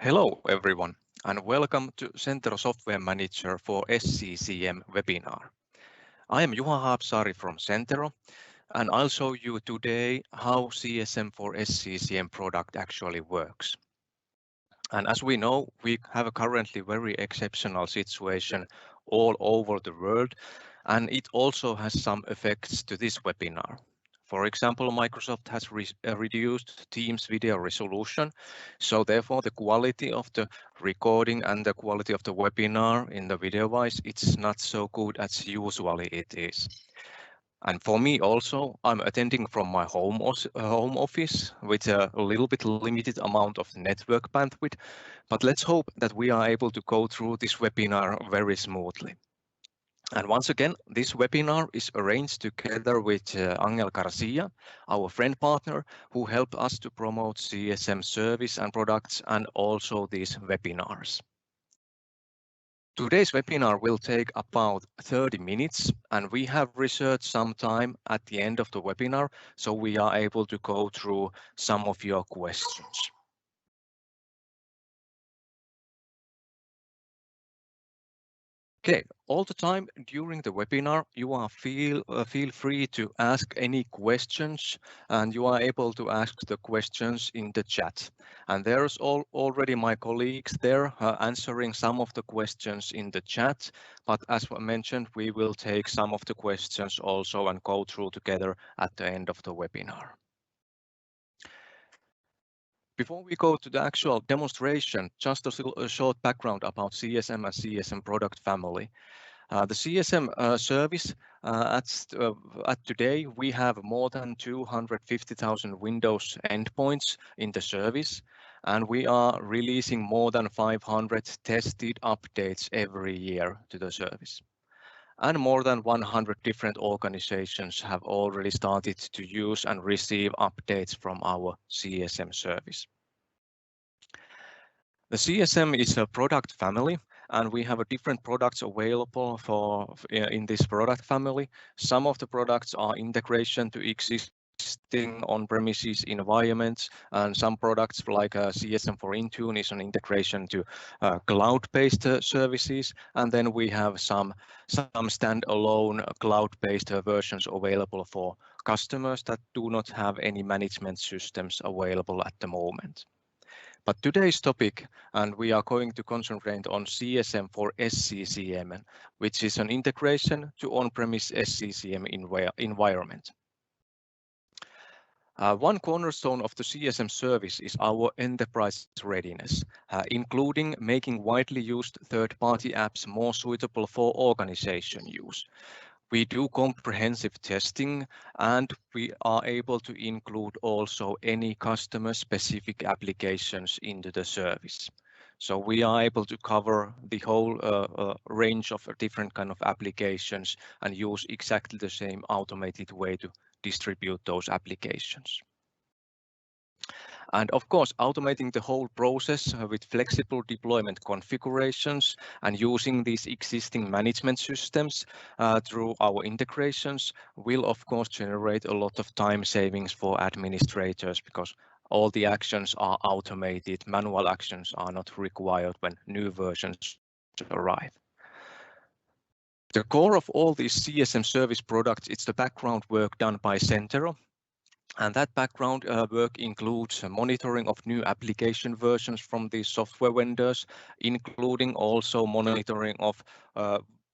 Hello everyone and welcome to Centero Software Manager for SCCM webinar. I am Juha Haapsaari from Centero and I'll show you today how CSM for SCCM product actually works. And as we know, we have a currently very exceptional situation all over the world, and it also has some effects to this webinar. For example, Microsoft has reduced Teams video resolution, so therefore the quality of the recording and the quality of the webinar in the video-wise, it's not so good as usually it is. And for me also, I'm attending from my home office with a little bit limited amount of network bandwidth, but let's hope that we are able to go through this webinar very smoothly. And once again, this webinar is arranged together with Angel Garcia, our friend partner, who helped us to promote CSM service and products and also these webinars. Today's webinar will take about 30 minutes and we have reserved some time at the end of the webinar so we are able to go through some of your questions. Okay, all the time during the webinar, you are feel free to ask any questions and you are able to ask the questions in the chat. And there's already my colleagues there answering some of the questions in the chat. But as I mentioned, we will take some of the questions also and go through together at the end of the webinar. Before we go to the actual demonstration, just a short background about CSM and CSM product family. The CSM service at today, we have more than 250,000 Windows endpoints in the service, and we are releasing more than 500 tested updates every year to the service. And more than 100 different organizations have already started to use and receive updates from our CSM service. The CSM is a product family, and we have different products available in this product family. Some of the products are integration to existing on-premises environments, and some products like CSM for Intune is an integration to cloud-based services, and then we have some standalone cloud-based versions available for customers that do not have any management systems available at the moment. But today's topic, and we are going to concentrate on CSM for SCCM, which is an integration to on-premise SCCM environment. One cornerstone of the CSM service is our enterprise readiness, including making widely used third-party apps more suitable for organization use. We do comprehensive testing and we are able to include also any customer-specific applications into the service. So we are able to cover the whole range of different kind of applications and use exactly the same automated way to distribute those applications. And of course, automating the whole process with flexible deployment configurations and using these existing management systems through our integrations will of course generate a lot of time savings for administrators because all the actions are automated. Manual actions are not required when new versions arrive. The core of all these CSM service products is the background work done by Centero. And that background work includes monitoring of new application versions from these software vendors, including also monitoring of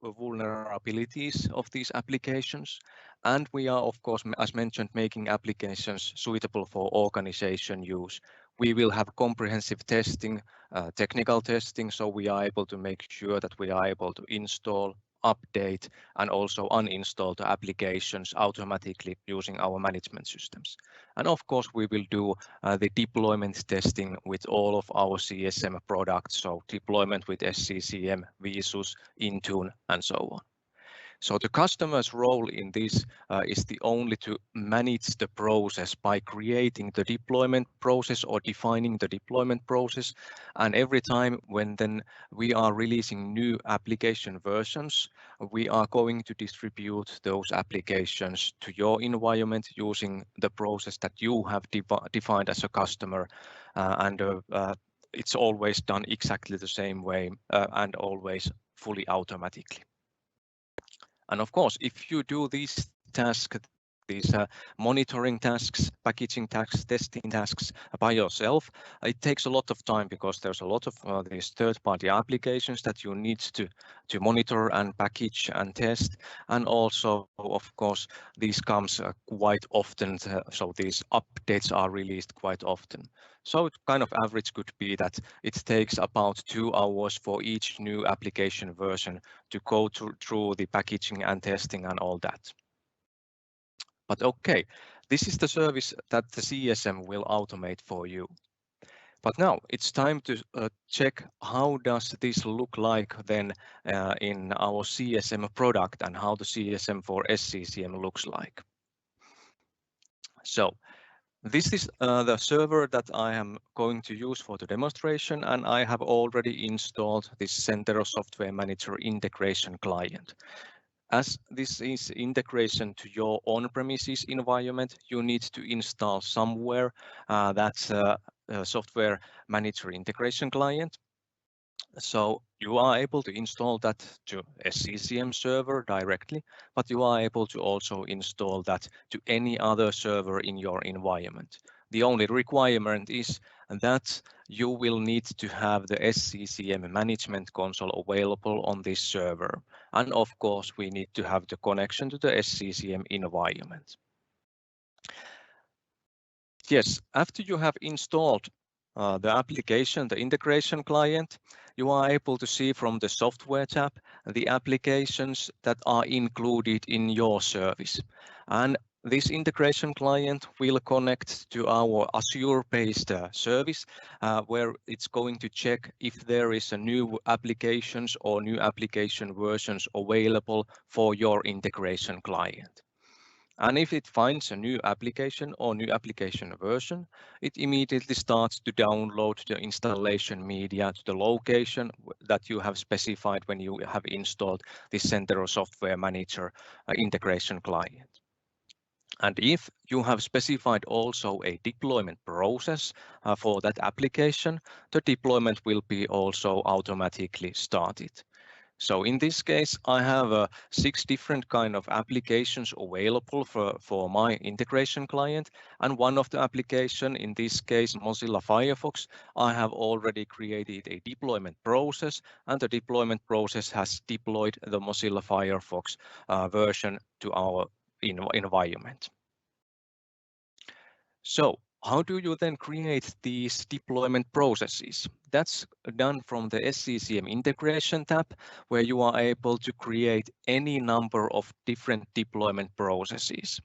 vulnerabilities of these applications. And we are, of course, as mentioned, making applications suitable for organization use. We will have comprehensive testing, technical testing, so we are able to make sure that we are able to install, update and also uninstall the applications automatically using our management systems. And of course, we will do the deployment testing with all of our CSM products, so deployment with SCCM, Visus, Intune, and so on. So the customer's role in this is only to manage the process by creating the deployment process or defining the deployment process. And every time when then we are releasing new application versions, we are going to distribute those applications to your environment using the process that you have defined as a customer. it's always done exactly the same way and always fully automatically. And of course, if you do these tasks, these monitoring tasks, packaging tasks, testing tasks by yourself, it takes a lot of time because there's a lot of these third-party applications that you need to monitor and package and test. And also, of course, these comes quite often, so these updates are released quite often. So kind of average could be that it takes about 2 hours for each new application version to go through the packaging and testing and all that. But okay, this is the service that the CSM will automate for you. But now it's time to check how does this look like then in our CSM product and how the CSM for SCCM looks like. So this is the server that I am going to use for the demonstration, and I have already installed this Centero Software Manager Integration Client. As this is integration to your on-premises environment, you need to install somewhere that's a Software Manager Integration Client. So you are able to install that to SCCM server directly, but you are able to also install that to any other server in your environment. The only requirement is that you will need to have the SCCM management console available on this server. And of course, we need to have the connection to the SCCM environment. Yes, after you have installed the application, the integration client, you are able to see from the software tab the applications that are included in your service. And this integration client will connect to our Azure-based service where it's going to check if there is a new applications or new application versions available for your integration client. And if it finds a new application or new application version, it immediately starts to download the installation media to the location that you have specified when you have installed the Centero Software Manager integration client. And if you have specified also a deployment process for that application, the deployment will be also automatically started. So in this case, I have 6 different kind of applications available for my integration client. And one of the application, in this case, Mozilla Firefox, I have already created a deployment process, and the deployment process has deployed the Mozilla Firefox version to our environment. So how do you then create these deployment processes? That's done from the SCCM integration tab, where you are able to create any number of different deployment processes.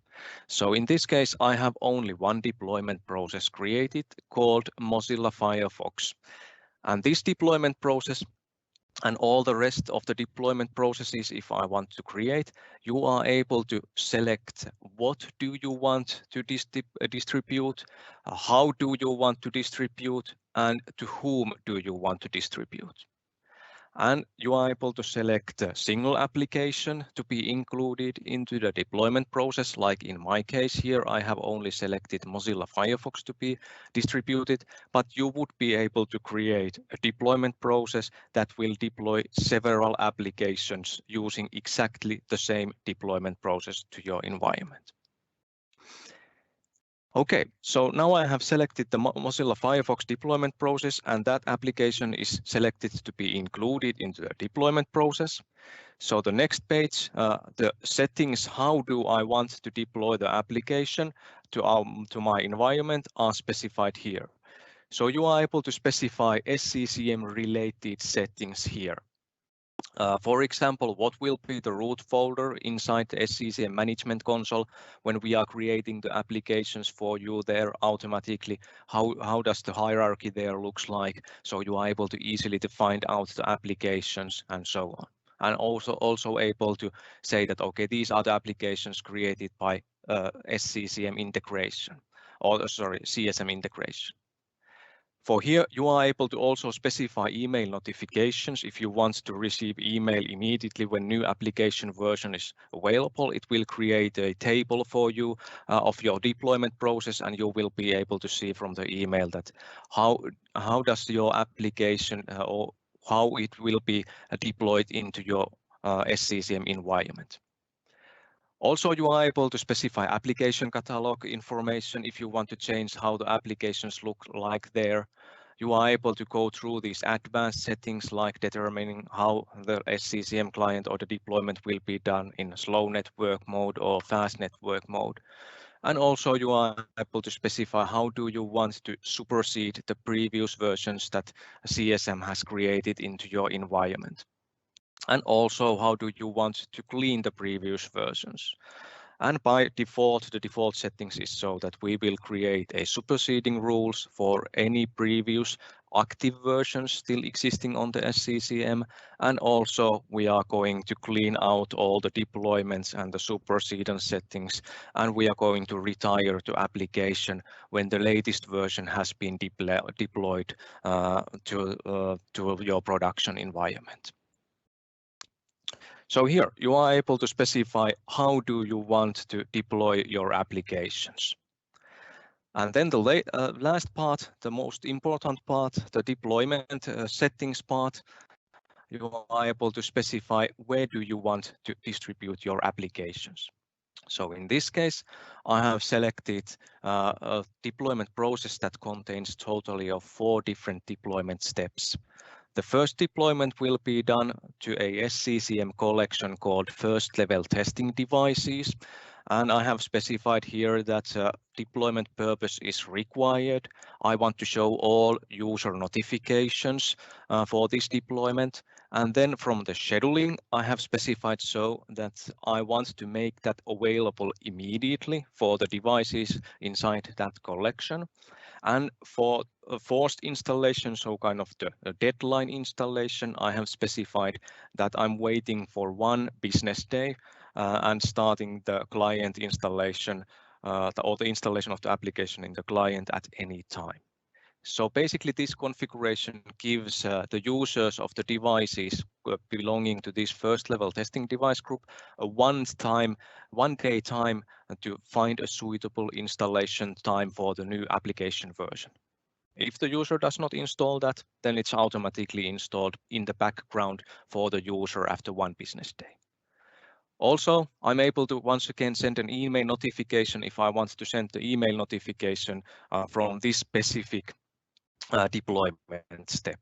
So in this case, I have only one deployment process created called Mozilla Firefox. And this deployment process and all the rest of the deployment processes, if I want to create, you are able to select what do you want to distribute, how do you want to distribute, and to whom do you want to distribute. And you are able to select a single application to be included into the deployment process. Like in my case here, I have only selected Mozilla Firefox to be distributed, but you would be able to create a deployment process that will deploy several applications using exactly the same deployment process to your environment. Okay, so now I have selected the Mozilla Firefox deployment process, and that application is selected to be included into the deployment process. So the next page, the settings, how do I want to deploy the application to my environment are specified here. So you are able to specify SCCM related settings here. For example, what will be the root folder inside the SCCM management console when we are creating the applications for you there automatically? How does the hierarchy there looks like? So you are able to easily to find out the applications and so on. And also able to say that, okay, these are the applications created by SCCM integration, or sorry, CSM integration. For here, you are able to also specify email notifications. If you want to receive email immediately when new application version is available, it will create a table for you of your deployment process, and you will be able to see from the email that how does your application or how it will be deployed into your SCCM environment. Also, you are able to specify application catalog information if you want to change how the applications look like there. You are able to go through these advanced settings like determining how the SCCM client or the deployment will be done in slow network mode or fast network mode. And also you are able to specify how do you want to supersede the previous versions that CSM has created into your environment. And also how do you want to clean the previous versions. And by default, the default settings is so that we will create a superseding rules for any previous active versions still existing on the SCCM. And also we are going to clean out all the deployments and the supersedence settings. And we are going to retire the application when the latest version has been deployed to your production environment. So here you are able to specify how do you want to deploy your applications. And then the last part, the most important part, the deployment settings part, you are able to specify where do you want to distribute your applications. So in this case, I have selected a deployment process that contains totally of 4 different deployment steps. The first deployment will be done to a SCCM collection called first level testing devices. And I have specified here that deployment purpose is required. I want to show all user notifications for this deployment. And then from the scheduling, I have specified so that I want to make that available immediately for the devices inside that collection. And for a forced installation, so kind of the deadline installation, I have specified that I'm waiting for 1 business day and starting the client installation or the installation of the application in the client at any time. So basically this configuration gives the users of the devices belonging to this first level testing device group a one day time to find a suitable installation time for the new application version. If the user does not install that, then it's automatically installed in the background for the user after 1 business day. Also, I'm able to once again send an email notification if I want to send the email notification from this specific deployment step.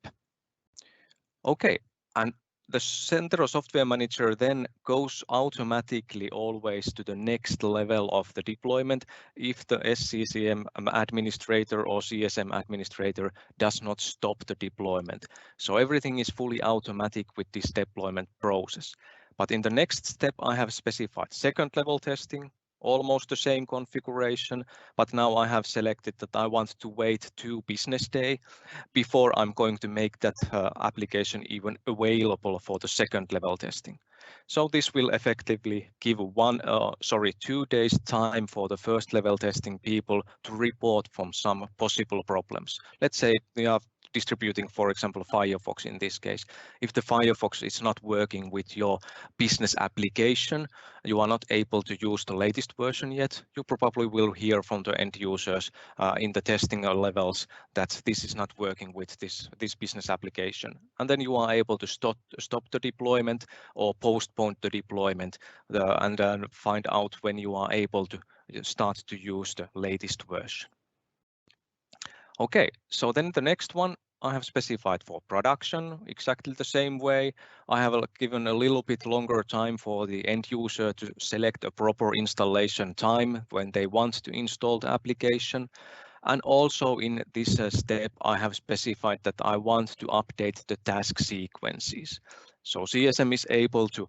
Okay, and the Centero Software Manager then goes automatically always to the next level of the deployment if the SCCM administrator or CSM administrator does not stop the deployment. So everything is fully automatic with this deployment process. But in the next step, I have specified second level testing, almost the same configuration, but now I have selected that I want to wait 2 business days before I'm going to make that application even available for the second level testing. So this will effectively give 2 days time for the first level testing people to report from some possible problems. Let's say we are distributing, for example, Firefox in this case. If the Firefox is not working with your business application, you are not able to use the latest version yet, you probably will hear from the end users in the testing levels that this is not working with this business application. And then you are able to stop the deployment or postpone the deployment and then find out when you are able to start to use the latest version. Okay, so then the next one I have specified for production exactly the same way. I have given a little bit longer time for the end user to select a proper installation time when they want to install the application. And also in this step, I have specified that I want to update the task sequences. So CSM is able to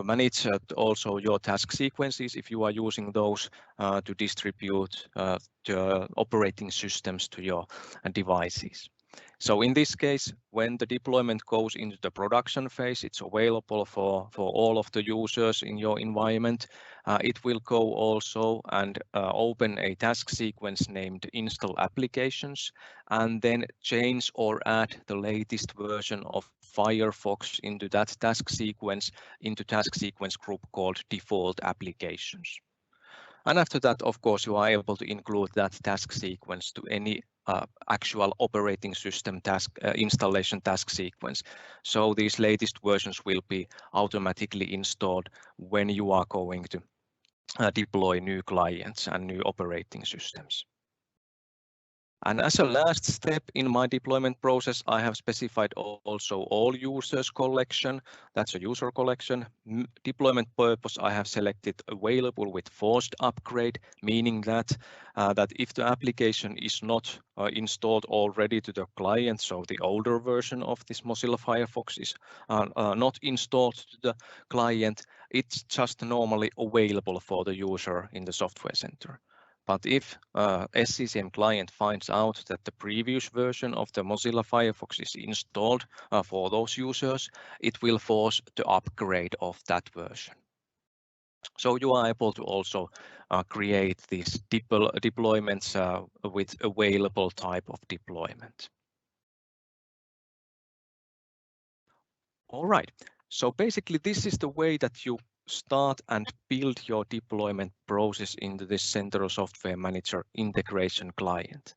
manage also your task sequences if you are using those to distribute the operating systems to your devices. So in this case, when the deployment goes into the production phase, it's available for all of the users in your environment. It will go also and open a task sequence named install applications, and then change or add the latest version of Firefox into that task sequence, into task sequence group called default applications. And after that, of course, you are able to include that task sequence to any actual operating system task installation task sequence. So these latest versions will be automatically installed when you are going to deploy new clients and new operating systems. And as a last step in my deployment process, I have specified also all users collection. That's a user collection. Deployment purpose, I have selected available with forced upgrade, meaning that if the application is not installed already to the client, so the older version of this Mozilla Firefox is not installed to the client, it's just normally available for the user in the software center. But if SCCM client finds out that the previous version of the Mozilla Firefox is installed for those users, it will force the upgrade of that version. So you are able to also create these deployments with available type of deployment. All right, so basically this is the way that you start and build your deployment process into this Centero Software Manager Integration Client.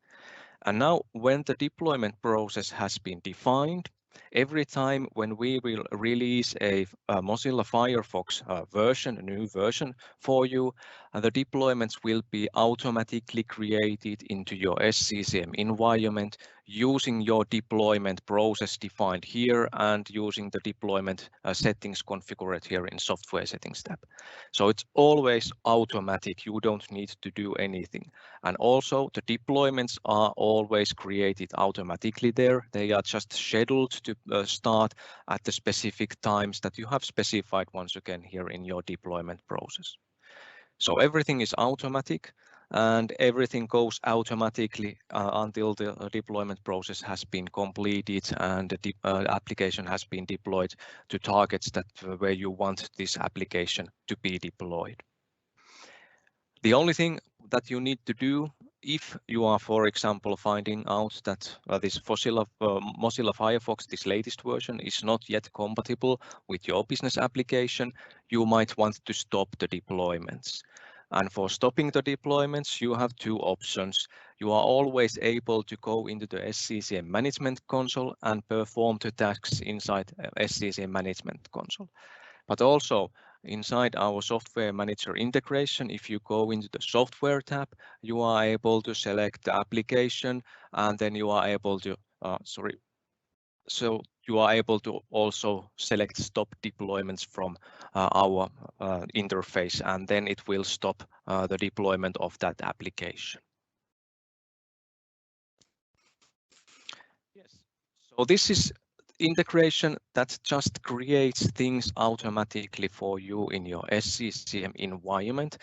And now when the deployment process has been defined, every time when we will release a Mozilla Firefox version, a new version for you, the deployments will be automatically created into your SCCM environment using your deployment process defined here and using the deployment settings configured here in Software Settings tab. So it's always automatic. You don't need to do anything. And also the deployments are always created automatically there. They are just scheduled to start at the specific times that you have specified once again here in your deployment process. So everything is automatic and everything goes automatically until the deployment process has been completed and the application has been deployed to targets that where you want this application to be deployed. The only thing that you need to do if you are, for example, finding out that this Mozilla Firefox, this latest version, is not yet compatible with your business application, you might want to stop the deployments. And for stopping the deployments, you have two options. You are always able to go into the SCCM Management Console and perform the tasks inside SCCM Management Console. But also inside our Software Manager integration, if you go into the Software tab, you are able to select the application and then you are able to, so you are able to also select stop deployments from our interface, and then it will stop the deployment of that application. Yes, so this is integration that just creates things automatically for you in your SCCM environment.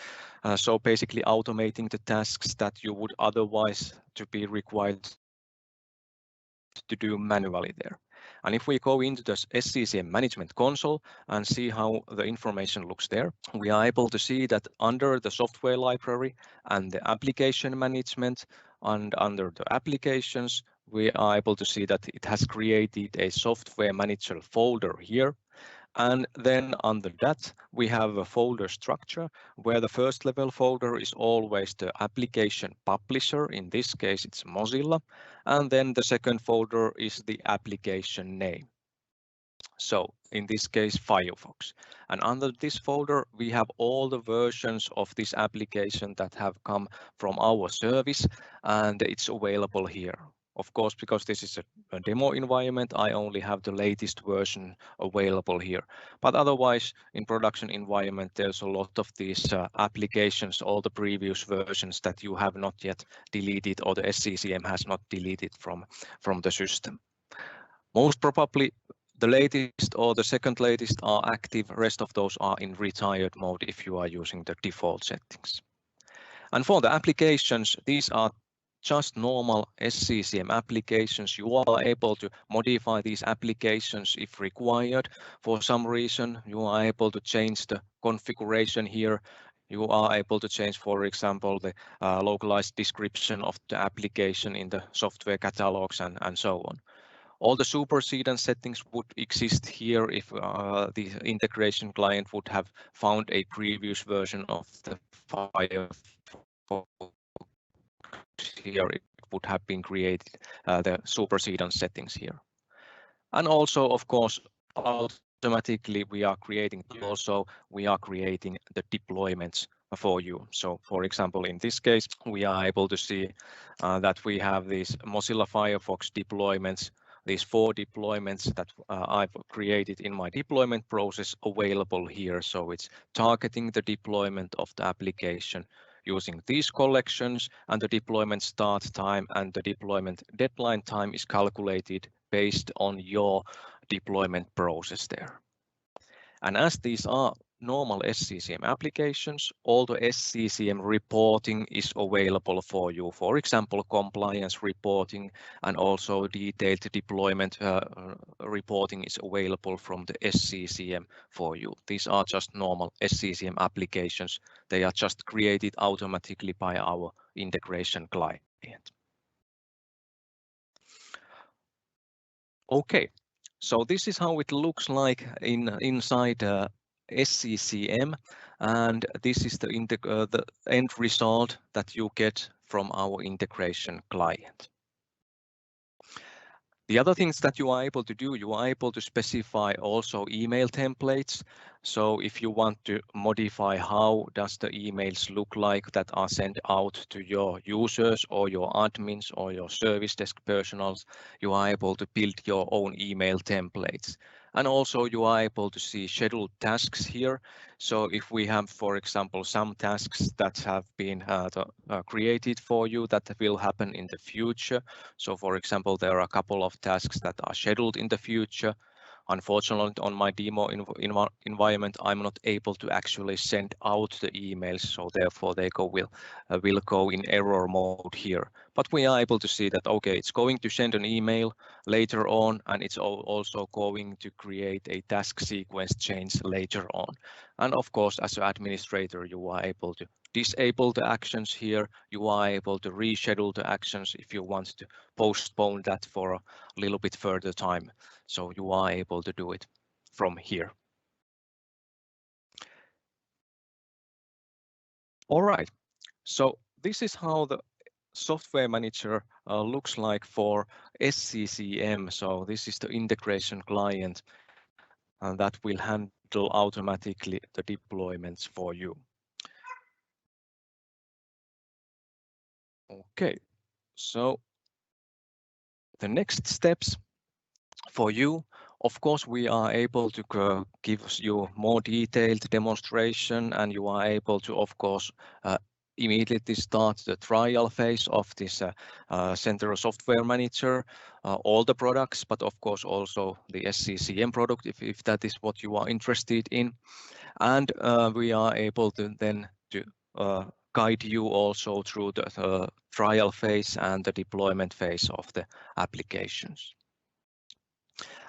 So basically automating the tasks that you would otherwise to be required to do manually there. And if we go into the SCCM Management Console and see how the information looks there, we are able to see that under the software library and the application management and under the applications, we are able to see that it has created a software manager folder here. And then under that, we have a folder structure where the first level folder is always the application publisher. In this case, it's Mozilla. And then the second folder is the application name. So in this case, Firefox. And under this folder, we have all the versions of this application that have come from our service, and it's available here. Of course, because this is a demo environment, I only have the latest version available here. But otherwise, in production environment, there's a lot of these applications, all the previous versions that you have not yet deleted or the SCCM has not deleted from the system. Most probably, the latest or the second latest are active. Rest of those are in retired mode if you are using the default settings. And for the applications, these are just normal SCCM applications. You are able to modify these applications if required. For some reason, you are able to change the configuration here. You are able to change, for example, the localized description of the application in the software catalogs and so on. All the supersedence settings would exist here if the integration client would have found a previous version of the Firefox. Here it would have been created, the supersedence settings here. And also, of course, automatically we are creating the deployments for you. So for example, in this case, we are able to see that we have these Mozilla Firefox deployments, these 4 deployments that I've created in my deployment process available here. So it's targeting the deployment of the application using these collections, and the deployment start time and the deployment deadline time is calculated based on your deployment process there. And as these are normal SCCM applications, all the SCCM reporting is available for you. For example, compliance reporting and also detailed deployment reporting is available from the SCCM for you. These are just normal SCCM applications. They are just created automatically by our integration client. Okay, so this is how it looks like inside SCCM, and this is the end result that you get from our integration client. The other things that you are able to do, you are able to specify also email templates. So if you want to modify how does the emails look like that are sent out to your users or your admins or your service desk personals, you are able to build your own email templates. And also you are able to see scheduled tasks here. So if we have, for example, some tasks that have been created for you that will happen in the future. So for example, there are a couple of tasks that are scheduled in the future. Unfortunately, on my demo environment, I'm not able to actually send out the emails, so therefore they will go in error mode here. But we are able to see that, okay, it's going to send an email later on, and it's also going to create a task sequence change later on. And of course, as an administrator, you are able to disable the actions here. You are able to reschedule the actions if you want to postpone that for a little bit further time. So you are able to do it from here. All right, so this is how the software manager looks like for SCCM. So this is the integration client that will handle automatically the deployments for you. Okay, so the next steps for you, of course, we are able to give you more detailed demonstration, and you are able to, of course, immediately start the trial phase of this Centero Software Manager, all the products, but of course also the SCCM product, if that is what you are interested in. And we are able to then to guide you also through the trial phase and the deployment phase of the applications.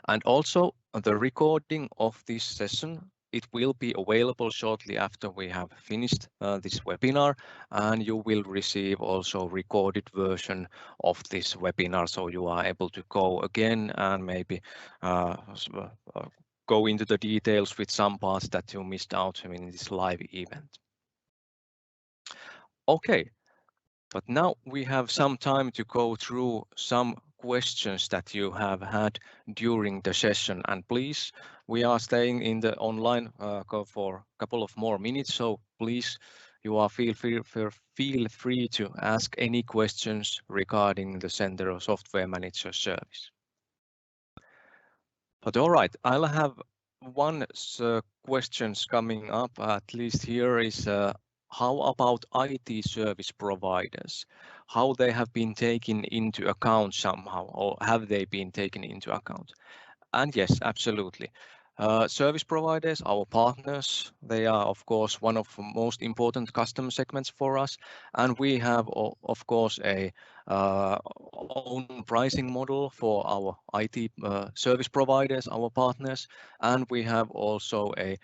And also the recording of this session, it will be available shortly after we have finished this webinar, and you will receive also recorded version of this webinar, so you are able to go again and maybe go into the details with some parts that you missed out in this live event. Okay, but now we have some time to go through some questions that you have had during the session, and please, we are staying in the online for a couple of more minutes, so please, you are feel free to ask any questions regarding the Centero Software Manager service. But all right, I'll have one questions coming up, at least here is how about IT service providers? How they have been taken into account somehow, or have they been taken into account? And yes, absolutely. Service providers, our partners, they are of course one of the most important customer segments for us, and we have of course a own pricing model for our IT service providers, our partners, and we have also a,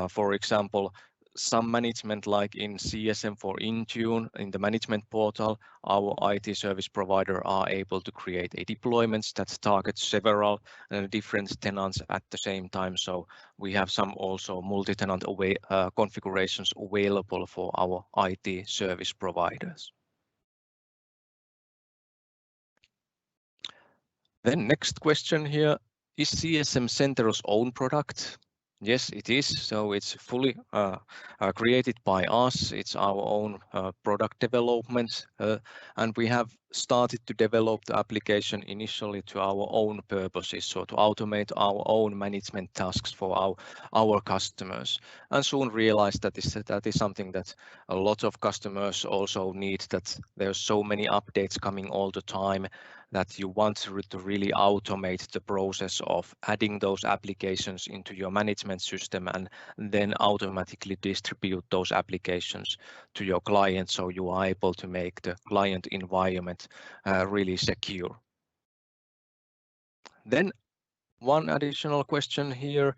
for example, some management like in CSM for Intune, in the management portal, our IT service provider are able to create a deployments that target several different tenants at the same time. So we have some also multi-tenant configurations available for our IT service providers. Then next question here, is CSM Centero's own product? Yes, it is. So it's fully created by us. It's our own product development, and we have started to develop the application initially to our own purposes, so to automate our own management tasks for our customers, and soon realized that is something that a lot of customers also need, that there's so many updates coming all the time, that you want to really automate the process of adding those applications into your management system and then automatically distribute those applications to your client, so you are able to make the client environment really secure. Then one additional question here.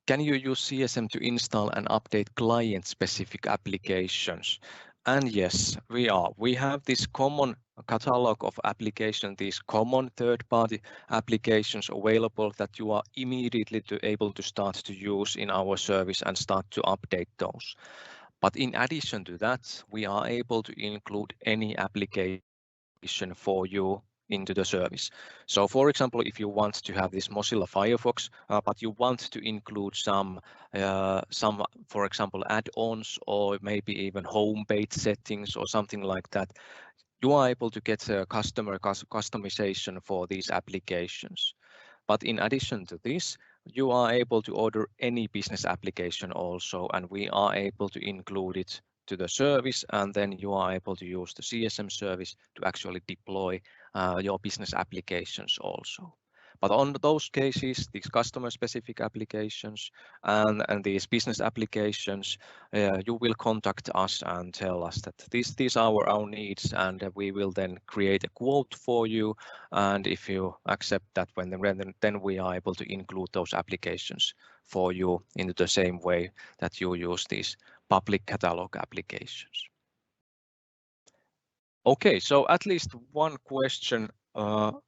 Can you use CSM to install and update client-specific applications? And yes, we are. We have this common catalog of applications, these common third-party applications available that you are immediately able to start to use in our service and start to update those. But in addition to that, we are able to include any application for you into the service. So for example, if you want to have this Mozilla Firefox, but you want to include some, for example, add-ons or maybe even home page settings or something like that, you are able to get a customer customization for these applications. But in addition to this, you are able to order any business application also, and we are able to include it to the service, and then you are able to use the CSM service to actually deploy your business applications also. But on those cases, these customer-specific applications and these business applications, you will contact us and tell us that these are our needs, and we will then create a quote for you. And if you accept that, then we are able to include those applications for you in the same way that you use these public catalog applications. Okay, so at least one question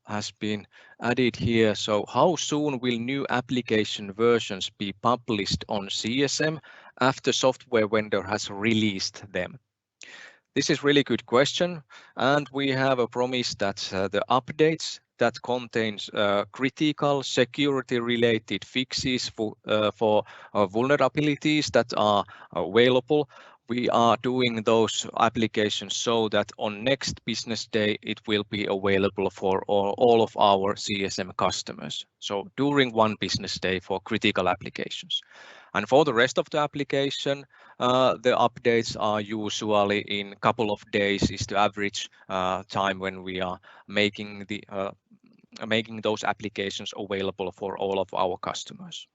has been added here. So how soon will new application versions be published on CSM after software vendor has released them? This is really good question, and we have a promise that the updates that contains critical security related fixes for vulnerabilities that are available. We are doing those applications so that on next business day it will be available for all of our CSM customers. So during one business day for critical applications. And for the rest of the application, the updates are usually in a couple of days is the average time when we are making those applications available for all of our customers.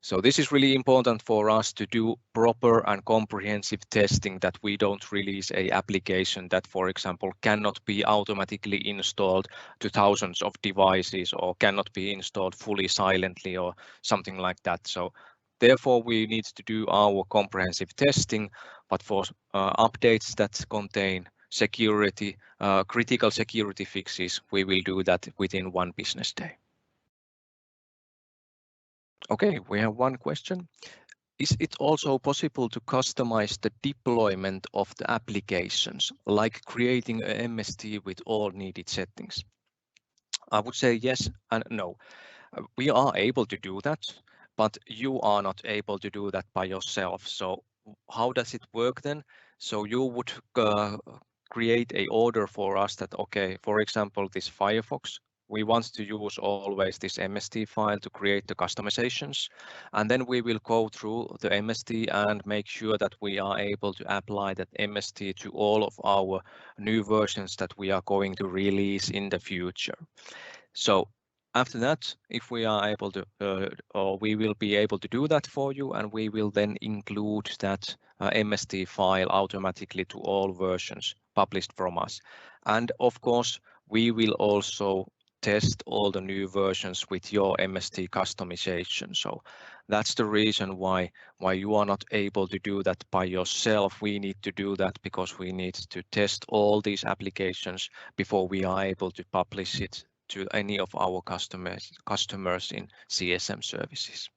So this is really important for us to do proper and comprehensive testing, that we don't release a application that, for example, cannot be automatically installed to thousands of devices or cannot be installed fully silently or something like that. So therefore, we need to do our comprehensive testing, but for updates that contain security, critical security fixes, we will do that within one business day. Okay, we have one question. Is it also possible to customize the deployment of the applications, like creating an MST with all needed settings? I would say yes and no. We are able to do that, but you are not able to do that by yourself. So how does it work then? So you would create an order for us that, okay, for example, this Firefox, we want to use always this MST file to create the customizations. And then we will go through the MST and make sure that we are able to apply that MST to all of our new versions that we are going to release in the future. So After that, if we are able to, or we will be able to do that for you, and we will then include that MST file automatically to all versions published from us. And of course, we will also test all the new versions with your MST customization. So that's the reason why you are not able to do that by yourself. We need to do that because we need to test all these applications before we are able to publish it to any of our customers in CSM services.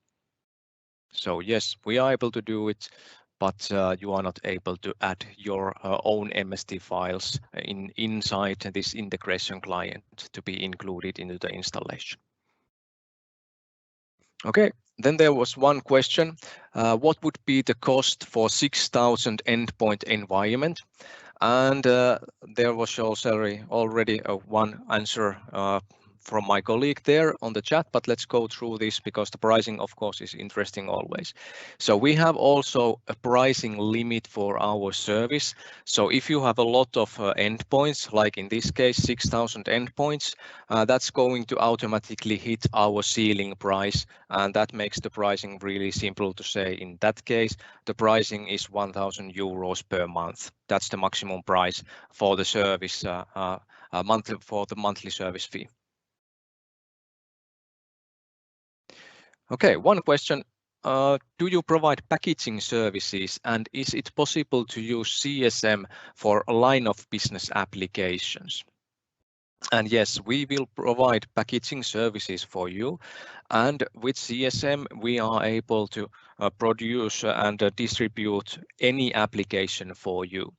So yes, we are able to do it, but you are not able to add your own MST files inside this integration client to be included into the installation. Okay, then there was one question. What would be the cost for 6,000 endpoint environment? And there was also already one answer from my colleague there on the chat, but let's go through this because the pricing, of course, is interesting always. So we have also a pricing limit for our service. So if you have a lot of endpoints, like in this case, 6,000 endpoints, that's going to automatically hit our ceiling price. And that makes the pricing really simple to say. In that case, the pricing is 1,000 euros per month. That's the maximum price for the service for the monthly service fee. Okay, one question. Do you provide packaging services, and is it possible to use CSM for a line of business applications? And yes, we will provide packaging services for you. And with CSM, we are able to produce and distribute any application for you.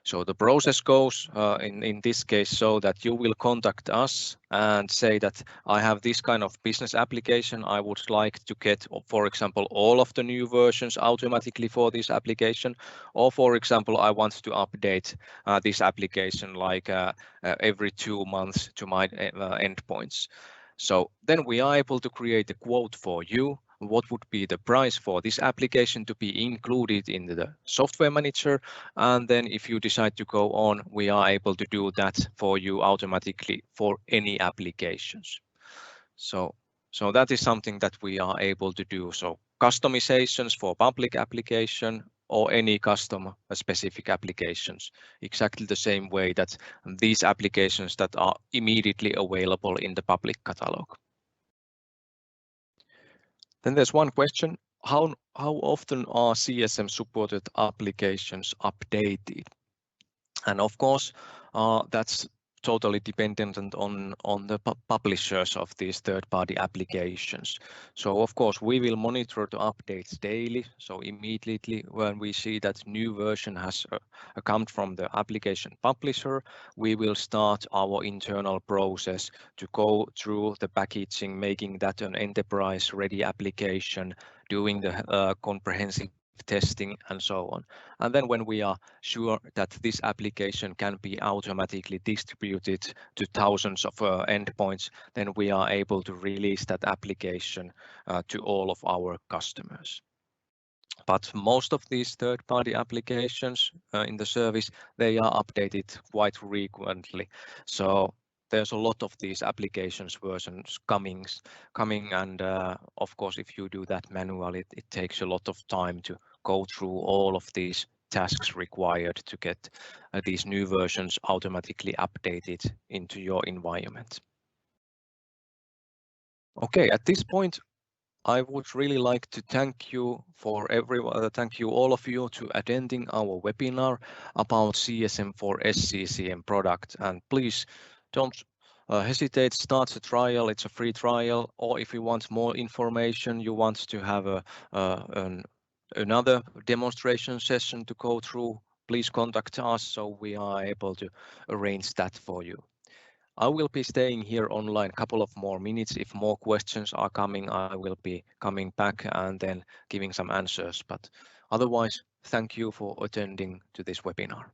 So the process goes in this case so that you will contact us and say that I have this kind of business application. I would like to get, for example, all of the new versions automatically for this application. Or for example, I want to update this application like every 2 months to my endpoints. So then we are able to create a quote for you. What would be the price for this application to be included in the software manager? And then if you decide to go on, we are able to do that for you automatically for any applications. So that is something that we are able to do. So customizations for public application or any custom specific applications, exactly the same way that these applications that are immediately available in the public catalog. Then there's one question, how often are CSM supported applications updated? And of course, that's totally dependent on the publishers of these third-party applications. So of course, we will monitor the updates daily. So immediately when we see that new version has come from the application publisher, we will start our internal process to go through the packaging, making that an enterprise-ready application, doing the comprehensive testing and so on. And then when we are sure that this application can be automatically distributed to thousands of endpoints, then we are able to release that application to all of our customers. But most of these third-party applications in the service, they are updated quite frequently. So there's a lot of these applications versions coming, and of course, if you do that manually, it takes a lot of time to go through all of these tasks required to get these new versions automatically updated into your environment. Okay, at this point, I would really like to thank you for everyone. Thank you all of you to attending our webinar about CSM for SCCM product. And please don't hesitate, start the trial. It's a free trial. Or if you want more information, you want to have another demonstration session to go through, please contact us so we are able to arrange that for you. I will be staying here online a couple of more minutes. If more questions are coming, I will be coming back and then giving some answers. But otherwise, thank you for attending to this webinar.